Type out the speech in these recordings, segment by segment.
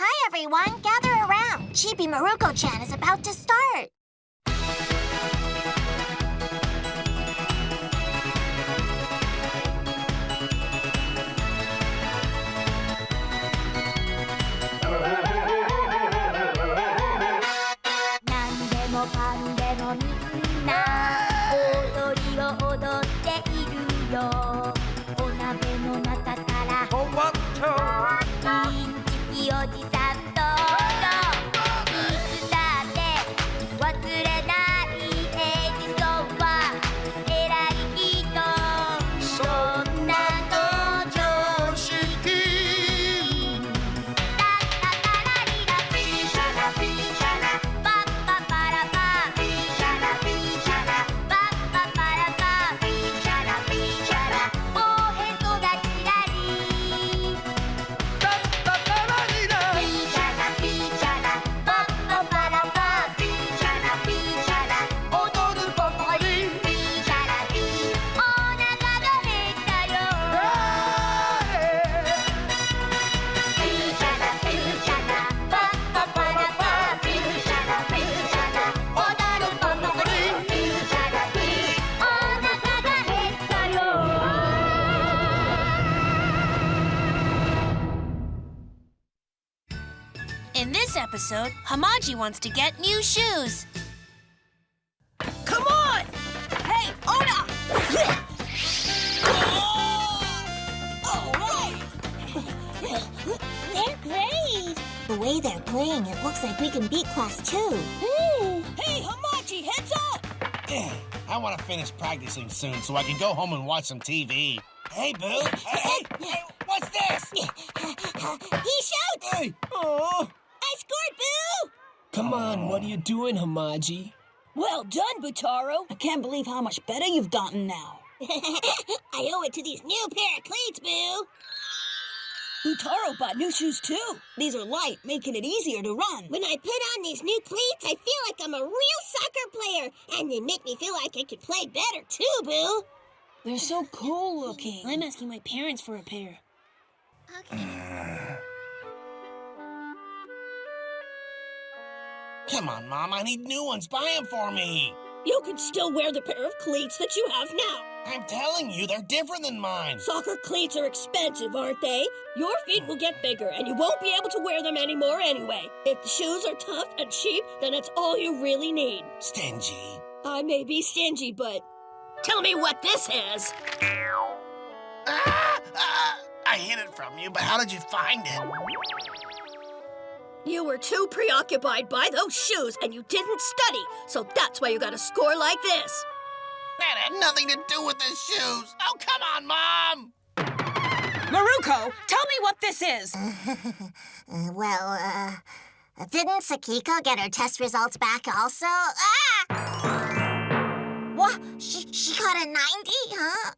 Hi, everyone. Gather around. Chibi Maruko Chan is about to start. In this episode, Hamaji wants to get new shoes. Come on! Hey, Oda! All right! They're great. The way they're playing, it looks like we can beat class 2. Hey, Hamaji, heads up! I want to finish practicing soon so I can go home and watch some TV. Hey, Boo! Hey, what's this? He shouts! Hey! Oh! I scored, Boo! Come on, what are you doing, Hamaji? Well done, Butaro. I can't believe how much better you've gotten now. I owe it to these new pair of cleats, Boo. Butaro bought new shoes, too. These are light, making it easier to run. When I put on these new cleats, I feel like I'm a real soccer player. And they make me feel like I could play better, too, Boo. They're so cool looking. I'm asking my parents for a pair. Okay. Come on, Mom. I need new ones. Buy them for me. You can still wear the pair of cleats that you have now. I'm telling you, they're different than mine. Soccer cleats are expensive, aren't they? Your feet will get bigger, and you won't be able to wear them anymore anyway. If the shoes are tough and cheap, then that's all you really need. Stingy. I may be stingy, but tell me what this is. I hid it from you, but how did you find it? You were too preoccupied by those shoes, and you didn't study, so that's why you got a score like this. That had nothing to do with the shoes. Oh, come on, Mom! Maruko, tell me what this is. Didn't Sakiko get her test results back also? What? She got a 90, huh?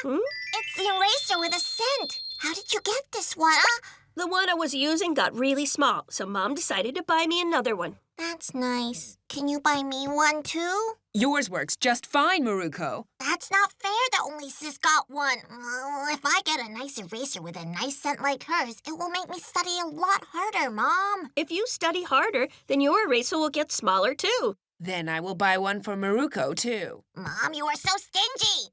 It's the eraser with a scent. How did you get this one, The one I was using got really small, so Mom decided to buy me another one. That's nice. Can you buy me one, too? Yours works just fine, Maruko. That's not fair that only Sis got one. If I get a nice eraser with a nice scent like hers, it will make me study a lot harder, Mom. If you study harder, then your eraser will get smaller, too. Then I will buy one for Maruko, too. Mom, you are so stingy.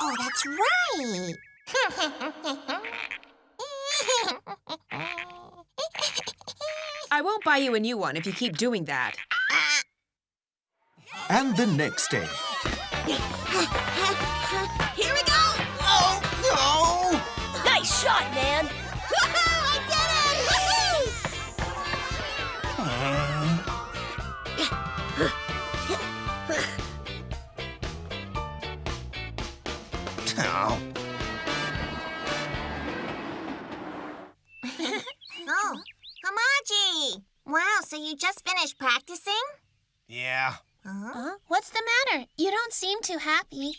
Oh, that's right. I won't buy you a new one if you keep doing that. And the next day. Here we go! Oh, no! Nice shot, man! I did it! Oh. Oh, Hamaji! Wow, so you just finished practicing? Yeah. What's the matter? You don't seem too happy.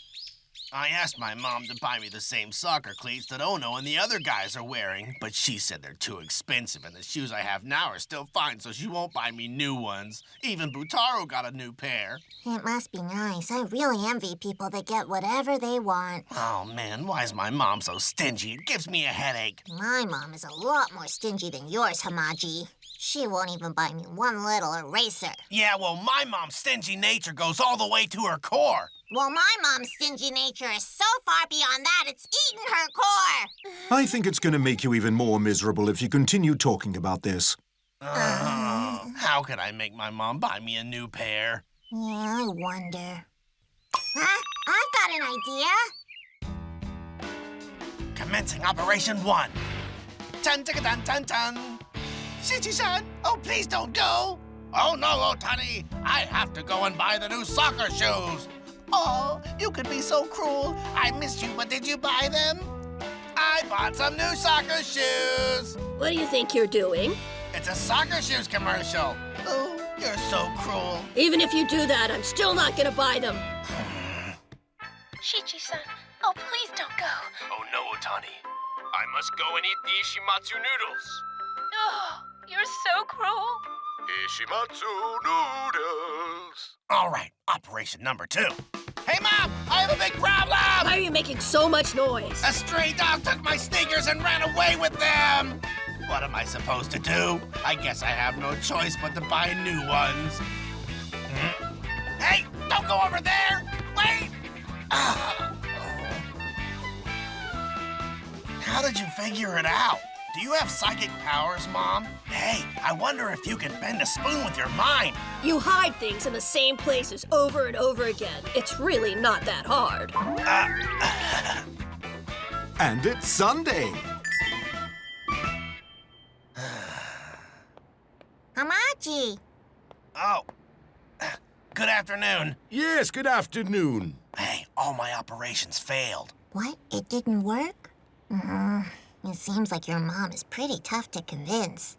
I asked my mom to buy me the same soccer cleats that Ono and the other guys are wearing, but she said they're too expensive and the shoes I have now are still fine, so she won't buy me new ones. Even Butaro got a new pair. It must be nice. I really envy people that get whatever they want. Oh, man, why is my mom so stingy? It gives me a headache. My mom is a lot more stingy than yours, Hamaji. She won't even buy me one little eraser. Yeah, well, my mom's stingy nature goes all the way to her core. Well, my mom's stingy nature is so far beyond that, it's eaten her core. I think it's going to make you even more miserable if you continue talking about this. How could I make my mom buy me a new pair? Yeah, I wonder. Huh? I've got an idea. Commencing Operation 1. Chan chaka chan chan chan. Shichi-san, oh, please don't go. Oh, no, Otani. I have to go and buy the new soccer shoes. Oh, you could be so cruel. I missed you, but did you buy them? I bought some new soccer shoes. What do you think you're doing? It's a soccer shoes commercial. Oh, you're so cruel. Even if you do that, I'm still not gonna buy them. Shichi-san, oh, please don't go. Oh no, Otani. I must go and eat the Ishimatsu noodles. Oh, you're so cruel. Ishimatsu noodles. All right, operation number 2. Hey, Mom, I have a big problem. Why are you making so much noise? A stray dog took my sneakers and ran away with them. What am I supposed to do? I guess I have no choice but to buy new ones. Hey, don't go over there. Wait. How did you figure it out? Do you have psychic powers, Mom? Hey, I wonder if you can bend a spoon with your mind. You hide things in the same places over and over again. It's really not that hard. And it's Sunday. Hamaji. Oh, good afternoon. Yes, good afternoon. Hey, all my operations failed. What? It didn't work? It seems like your mom is pretty tough to convince.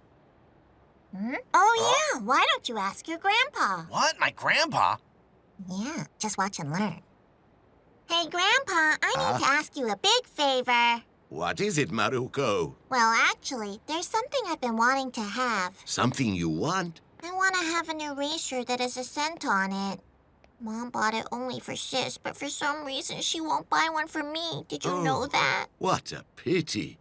Oh, yeah. Why don't you ask your grandpa? What? My grandpa? Yeah, just watch and learn. Hey, Grandpa, I need to ask you a big favor. What is it, Maruko? Well, actually, there's something I've been wanting to have. Something you want? I want to have an eraser that has a scent on it. Mom bought it only for Sis, but for some reason she won't buy one for me. Did you know that? What a pity.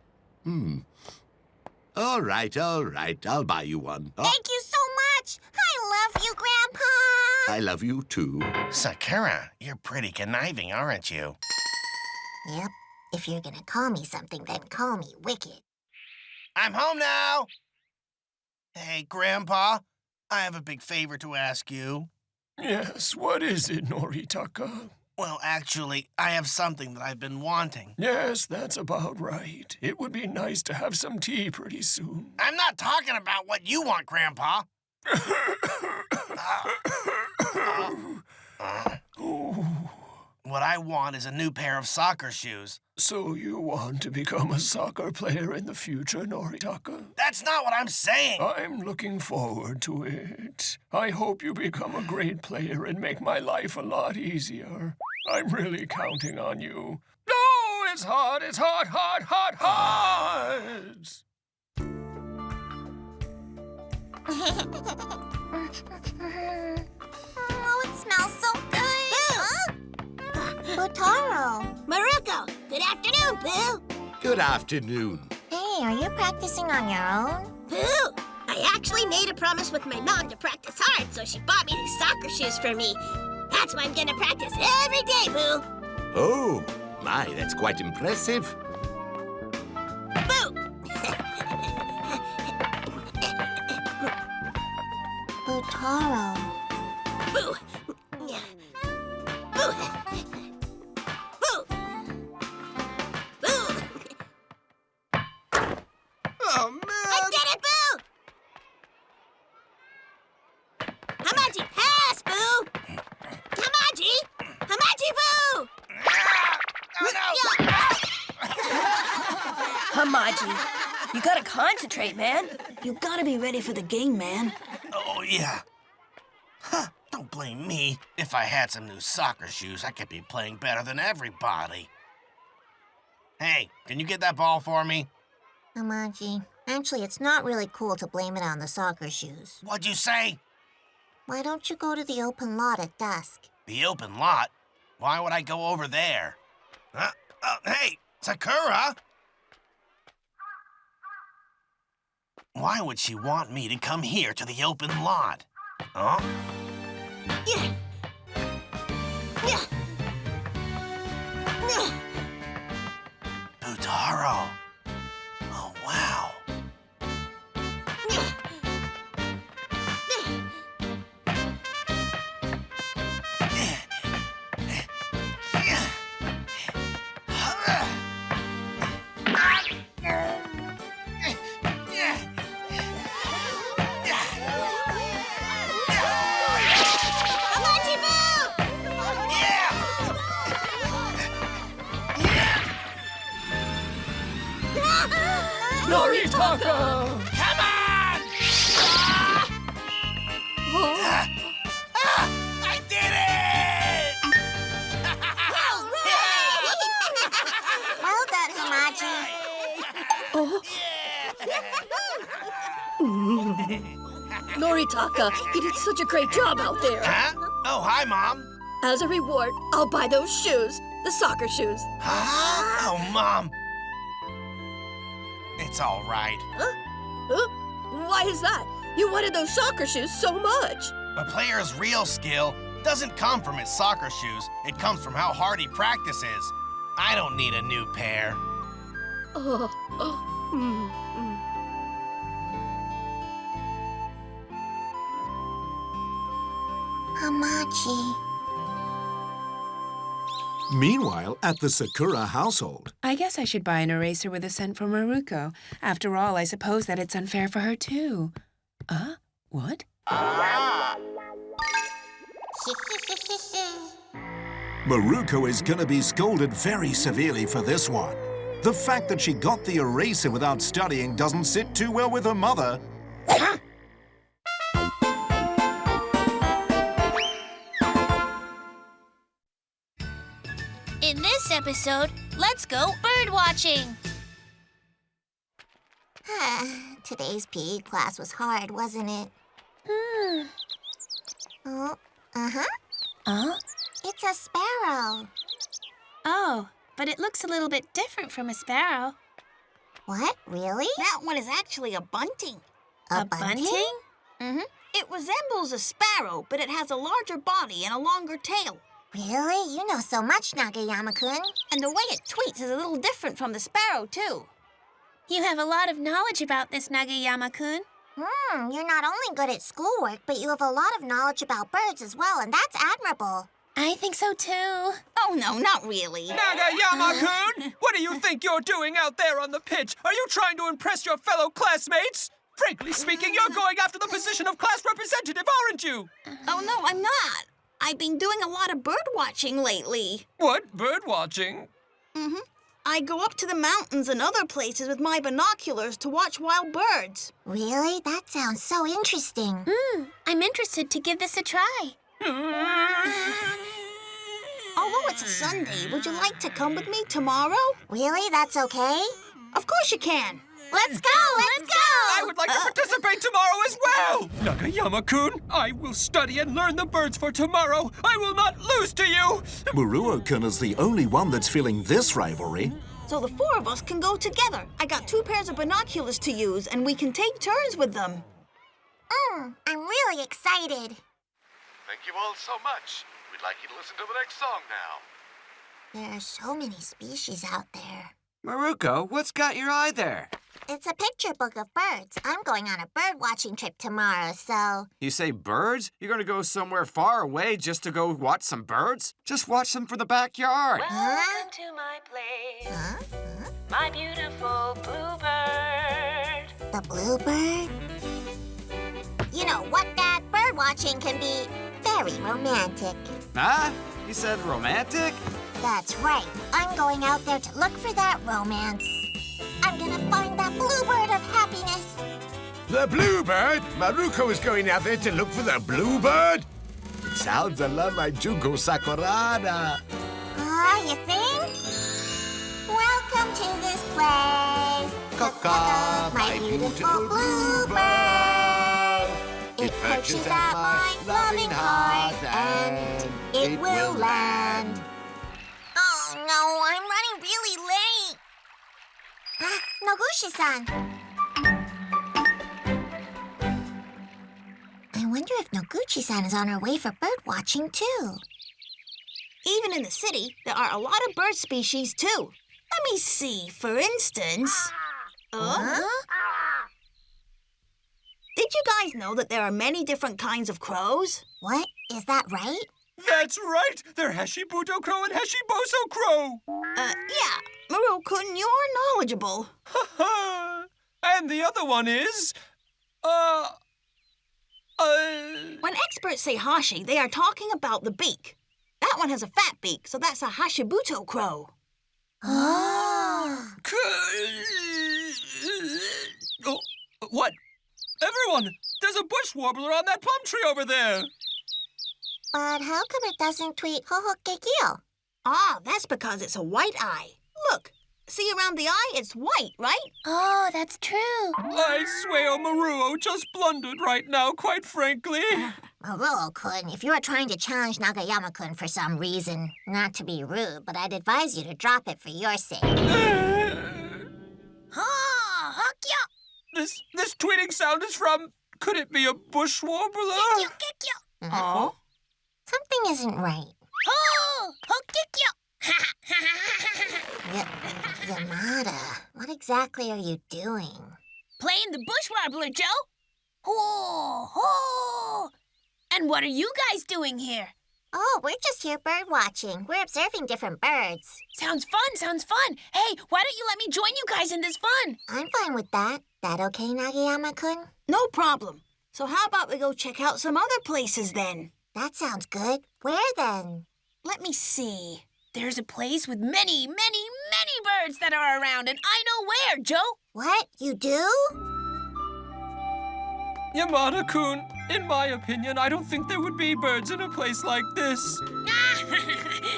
All right, I'll buy you one. Thank you so much. I love you, Grandpa. I love you too. Sakura, you're pretty conniving, aren't you? Yep. If you're gonna call me something, then call me Wicked. I'm home now. Hey, Grandpa, I have a big favor to ask you. Yes, what is it, Noritaka? Well, actually, I have something that I've been wanting. Yes, that's about right. It would be nice to have some tea pretty soon. I'm not talking about what you want, Grandpa. What I want is a new pair of soccer shoes. So you want to become a soccer player in the future, Noritaka? That's not what I'm saying. I'm looking forward to it. I hope you become a great player and make my life a lot easier. I'm really counting on you. No, it's hard, it's hard, hard, hard, hard! Oh, it smells so good. Butaro. Maruko, good afternoon, Boo. Good afternoon. Hey, are you practicing on your own? Boo, I actually made a promise with my mom to practice hard, so she bought me these soccer shoes for me. That's why I'm gonna practice every day, Boo. Oh, my, that's quite impressive. Boo! Butaro. Boo! Boo! Boo! Boo! Oh, man! I did it, Boo! Hamaji, pass, Boo! Hamaji! Hamaji, Boo! Oh, no! Hamaji, you gotta concentrate, man. You gotta be ready for the game, man. Oh, yeah. Huh, don't Don't blame me. If I had some new soccer shoes, I could be playing better than everybody. Hey, can you get that ball for me? Hamaji, actually, it's not really cool to blame it on the soccer shoes. What'd you say? Why don't you go to the open lot at dusk? The open lot? Why would I go over there? Hey, Sakura! Why would she want me to come here to the open lot? Huh? Yeah. Yeah. Yeah. Butaro. Oh, wow. Noritaka! Come on! I did it! Well done, Hamaji. Noritaka, you did such a great job out there. Huh? Oh, hi, Mom. As a reward, I'll buy those shoes, the soccer shoes. Huh? Oh, Mom. It's all right. Huh? Why is that? You wanted those soccer shoes so much. A player's real skill doesn't come from his soccer shoes. It comes from how hard he practices. I don't need a new pair. Hamaji. Meanwhile, at the Sakura household, I guess I should buy an eraser with a scent for Maruko. After all, I suppose that it's unfair for her, too. What? Maruko is gonna be scolded very severely for this one. The fact that she got the eraser without studying doesn't sit too well with her mother. In this episode, let's go bird watching. Today's PE class was hard, wasn't it? Oh, Huh? It's a sparrow. Oh, but it looks a little bit different from a sparrow. What? Really? That one is actually a bunting. A bunting? Mm-hmm. It resembles a sparrow, but it has a larger body and a longer tail. Really? You know so much, Nagayama-kun. And the way it tweets is a little different from the sparrow, too. You have a lot of knowledge about this, Nagayama-kun. You're not only good at schoolwork, but you have a lot of knowledge about birds as well, and that's admirable. I think so, too. Oh, no, not really. Nagayama-kun! What do you think you're doing out there on the pitch? Are you trying to impress your fellow classmates? Frankly speaking, you're going after the position of class representative, aren't you? Oh, no, I'm not. I've been doing a lot of bird watching lately. What? Bird watching? Mm-hmm. I go up to the mountains and other places with my binoculars to watch wild birds. Really? That sounds so interesting. I'm interested to give this a try. Although it's a Sunday, would you like to come with me tomorrow? Really? That's okay? Of course you can. Let's go! Let's go! I would like to participate tomorrow as well! Nagayama-kun, I will study and learn the birds for tomorrow. I will not lose to you! Maruo-kun is the only one that's feeling this rivalry. So the four of us can go together. I got 2 pairs of binoculars to use, and we can take turns with them. I'm really excited. Thank you all so much. We'd like you to listen to the next song now. There are so many species out there. Maruko, what's got your eye there? It's a picture book of birds. I'm going on a bird watching trip tomorrow, so... You say birds? You're gonna go somewhere far away just to go watch some birds? Just watch them from the backyard. Welcome to my place, my beautiful bluebird. The bluebird? You know what, Dad? Bird watching can be very romantic. Huh? You said romantic? That's right. I'm going out there to look for that romance. I'm gonna find that bluebird of happiness. The bluebird? Maruko is going out there to look for the bluebird? Sounds a lot like Junko Sakurada. You think? Welcome to this place. Caw-caw, my beautiful bluebird. It perches at my loving heart and it will land. Oh no, I'm running really late. Noguchi-san. I wonder if Noguchi-san is on her way for bird watching too. Even in the city, there are a lot of bird species, too. Let me see, for instance... Did you guys know that there are many different kinds of crows? What? Is that right? That's right! They're Hashibuto crow and Hashiboso crow! Yeah. Maru-kun, you're knowledgeable. Ha-ha! And the other one is... When experts say hashi, they are talking about the beak. That one has a fat beak, so that's a Hashibuto crow. Oh. Oh, what? Everyone, there's a bush warbler on that plum tree over there. But how come it doesn't tweet hohokekio? Ah, that's because it's a white eye. Look, see around the eye? It's white, right? Oh, that's true. I swear Maruo just blundered right now, quite frankly. Maruo-kun, if you are trying to challenge Nagayama-kun for some reason, not to be rude, but I'd advise you to drop it for your sake. This tweeting sound is from... Could it be a bush warbler? Oh? Something isn't right. Yamada, what exactly are you doing? Playing the bush warbler, Joe. Ho, ho. And what are you guys doing here? Oh, we're just here bird watching. We're observing different birds. Sounds fun, sounds fun. Hey, why don't you let me join you guys in this fun? I'm fine with that. That okay, Nagayama-kun? No problem. So how about we go check out some other places then? That sounds good. Where then? Let me see. There's a place with many, many, many birds that are around, and I know where, Joe. What? You do? Yamada-kun, in my opinion, I don't think there would be birds in a place like this.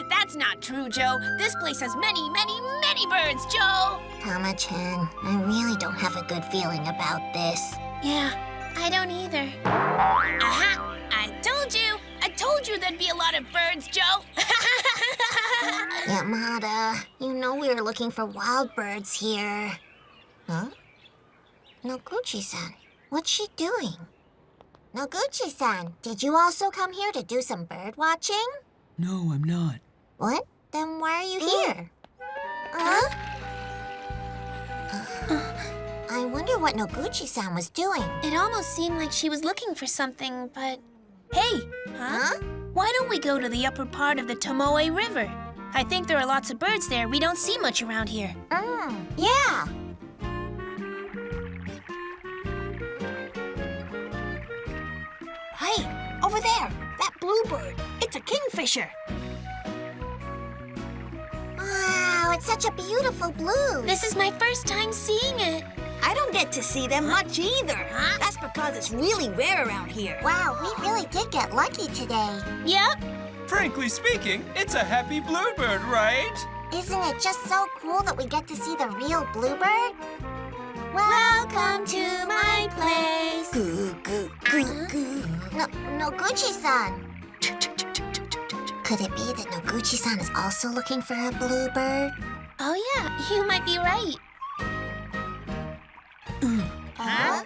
That's not true, Joe. This place has many, many, many birds, Joe. Tama-chan, I really don't have a good feeling about this. Yeah, I don't either. Aha! I told you there'd be a lot of birds, Joe. Yamada, you know we were looking for wild birds here. Huh? Noguchi-san, what's she doing? Noguchi-san, did you also come here to do some bird watching? No, I'm not. What? Then why are you here? Huh? I wonder what Noguchi-san was doing. It almost seemed like she was looking for something, but... Hey! Huh? Why don't we go to the upper part of the Tamae River? I think there are lots of birds there. We don't see much around here. Yeah. Hey, over there, that bluebird. It's a kingfisher. Wow, it's such a beautiful blue. This is my first time seeing it. I don't get to see them much either. That's because it's really rare around here. Wow, we really did get lucky today. Yep. Frankly speaking, it's a happy bluebird, right? Isn't it just so cool that we get to see the real bluebird? Welcome to my place. Noguchi-san. Could it be that Noguchi-san is also looking for a bluebird? Oh, yeah, you might be right. Huh?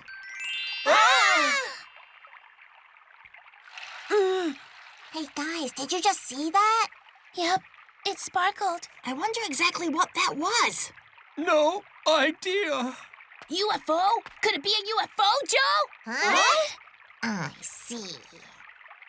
Hey, guys, did you just see that? Yep, it sparkled. I wonder exactly what that was. No idea. UFO? Could it be a UFO, Joe? Huh? I see.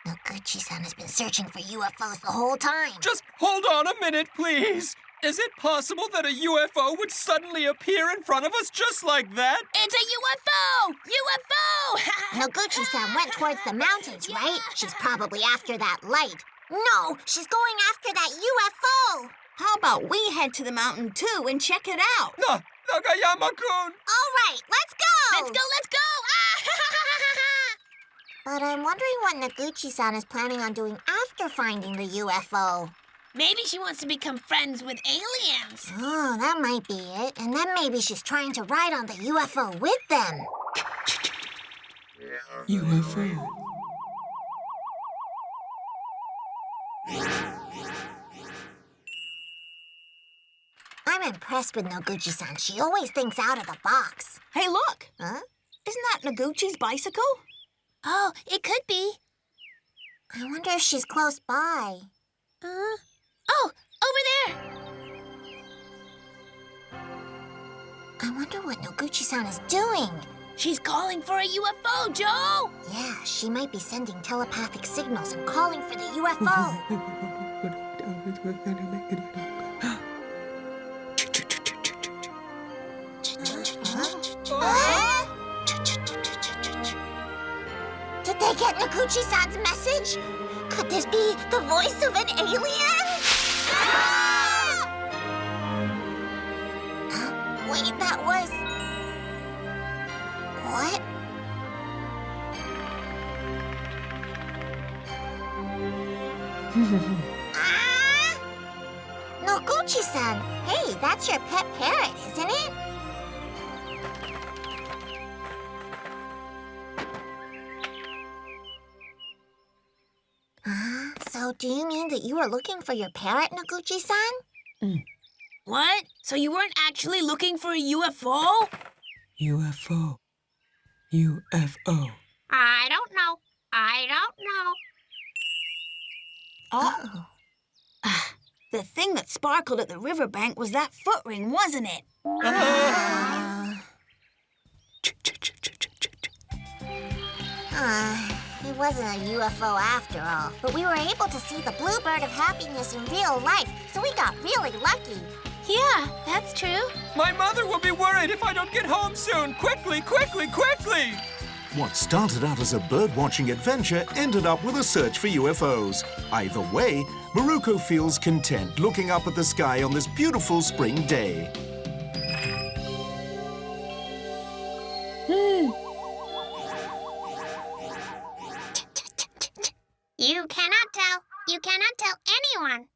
Noguchi-san has been searching for UFOs the whole time. Just hold on a minute, please. Is it possible that a UFO would suddenly appear in front of us just like that? It's a UFO! UFO! Noguchi-san went towards the mountains, right? She's probably after that light. No, she's going after that UFO! How about we head to the mountain too and check it out? Nagayama-kun! All right, let's go! Let's go, let's go! But I'm wondering what Noguchi-san is planning on doing after finding the UFO. Maybe she wants to become friends with aliens. Oh, that might be it. And then maybe she's trying to ride on the UFO with them. UFO. I'm impressed with Noguchi-san. She always thinks out of the box. Hey, look. Huh? Isn't that Noguchi's bicycle? Oh, it could be. I wonder if she's close by. Oh, over there. I wonder what Noguchi-san is doing. She's calling for a UFO, Joe. Yeah, she might be sending telepathic signals and calling for the UFO. Did they get Noguchi-san's message? Could this be the voice of an alien? Wait, that was... What? Noguchi-san! Hey, that's your pet parrot, isn't it? So do you mean that you were looking for your parrot, Noguchi-san? What? So you weren't actually looking for a UFO? UFO. UFO. I don't know. I don't know. Oh. The thing that sparkled at the riverbank was that foot ring, wasn't it? It wasn't a UFO after all. But we were able to see the blue bird of happiness in real life, so we got really lucky. Yeah, that's true. My mother will be worried if I don't get home soon. Quickly, quickly, quickly! What started out as a bird-watching adventure ended up with a search for UFOs. Either way, Maruko feels content looking up at the sky on this beautiful spring day. You cannot tell. You cannot tell anyone.